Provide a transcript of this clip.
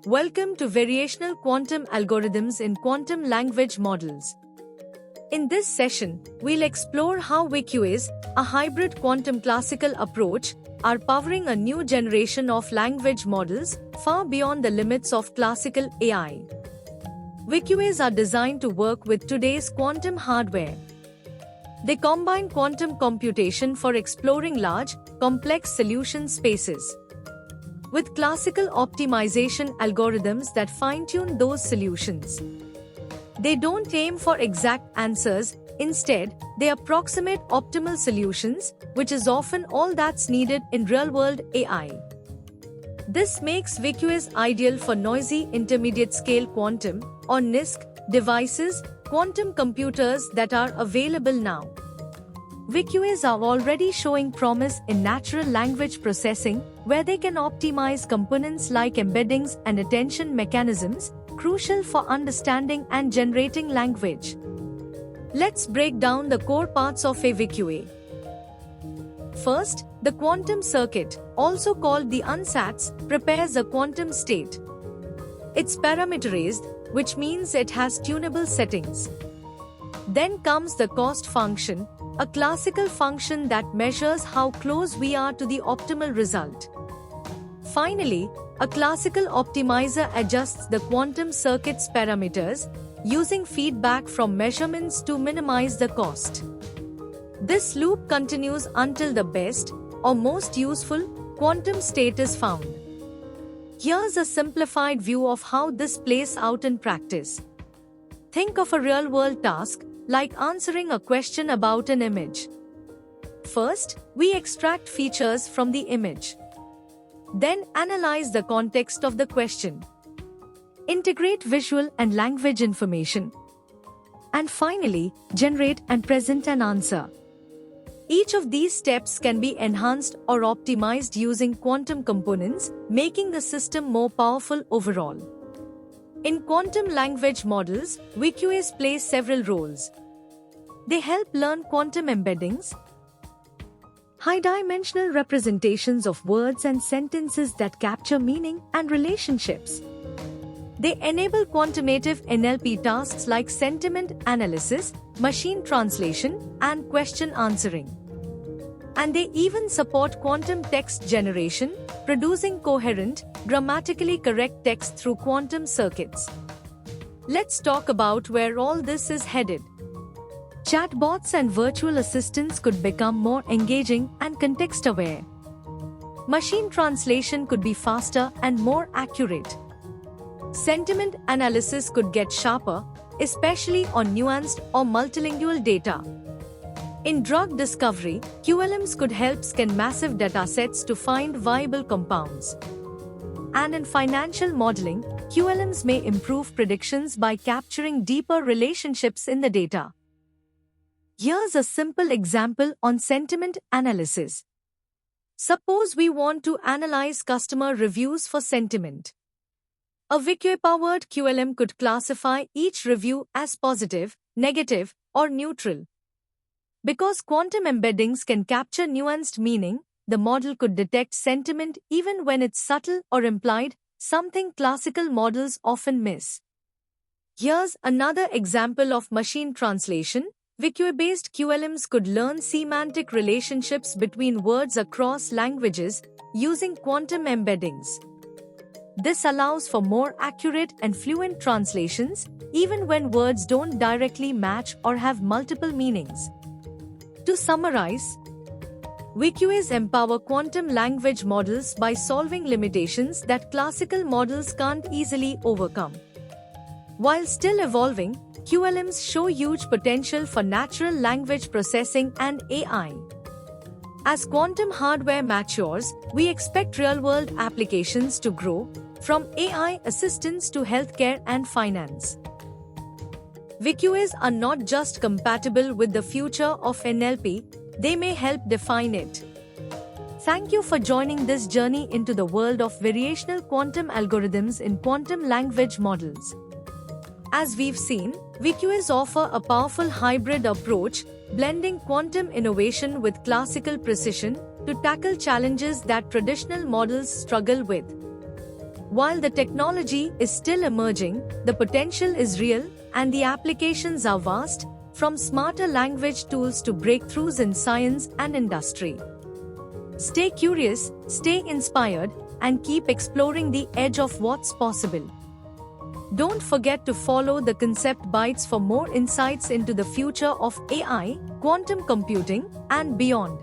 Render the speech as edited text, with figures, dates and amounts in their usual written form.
Welcome to Variational Quantum Algorithms in Quantum Language Models. In this session, we'll explore how VQAs, a hybrid quantum classical approach, are powering a new generation of language models far beyond the limits of classical AI. VQAs are designed to work with today's quantum hardware. They combine quantum computation for exploring large, complex solution spaces with classical optimization algorithms that fine-tune those solutions. They don't aim for exact answers, instead, they approximate optimal solutions, which is often all that's needed in real-world AI. This makes VQAs ideal for noisy intermediate-scale quantum, or NISQ, devices, quantum computers that are available now. VQAs are already showing promise in natural language processing, where they can optimize components like embeddings and attention mechanisms, crucial for understanding and generating language. Let's break down the core parts of a VQA. First, the quantum circuit, also called the ansatz, prepares a quantum state. It's parameterized, which means it has tunable settings. Then comes the cost function, a classical function that measures how close we are to the optimal result. Finally, a classical optimizer adjusts the quantum circuit's parameters, using feedback from measurements to minimize the cost. This loop continues until the best, or most useful, quantum state is found. Here's a simplified view of how this plays out in practice. Think of a real-world task, like answering a question about an image. First, we extract features from the image. Then analyze the context of the question. Integrate visual and language information. And finally, generate and present an answer. Each of these steps can be enhanced or optimized using quantum components, making the system more powerful overall. In quantum language models, VQAs play several roles. They help learn quantum embeddings, high-dimensional representations of words and sentences that capture meaning and relationships. They enable quantitative NLP tasks like sentiment analysis, machine translation, and question answering. And they even support quantum text generation, producing coherent, grammatically correct text through quantum circuits. Let's talk about where all this is headed. Chatbots and virtual assistants could become more engaging and context-aware. Machine translation could be faster and more accurate. Sentiment analysis could get sharper, especially on nuanced or multilingual data. In drug discovery, QLMs could help scan massive datasets to find viable compounds. And in financial modeling, QLMs may improve predictions by capturing deeper relationships in the data. Here's a simple example on sentiment analysis. Suppose we want to analyze customer reviews for sentiment. A VQA-powered QLM could classify each review as positive, negative, or neutral. Because quantum embeddings can capture nuanced meaning, the model could detect sentiment even when it's subtle or implied, something classical models often miss. Here's another example of machine translation. VQA-based QLMs could learn semantic relationships between words across languages using quantum embeddings. This allows for more accurate and fluent translations, even when words don't directly match or have multiple meanings. To summarize, VQAs empower quantum language models by solving limitations that classical models can't easily overcome. While still evolving, QLMs show huge potential for natural language processing and AI. As quantum hardware matures, we expect real-world applications to grow, from AI assistants to healthcare and finance. VQAs are not just compatible with the future of NLP, they may help define it. Thank you for joining this journey into the world of variational quantum algorithms in quantum language models. As we've seen, VQAs offer a powerful hybrid approach, blending quantum innovation with classical precision to tackle challenges that traditional models struggle with. While the technology is still emerging, the potential is real and the applications are vast, from smarter language tools to breakthroughs in science and industry. Stay curious, stay inspired, and keep exploring the edge of what's possible. Don't forget to follow the Concept Bites for more insights into the future of AI, quantum computing, and beyond.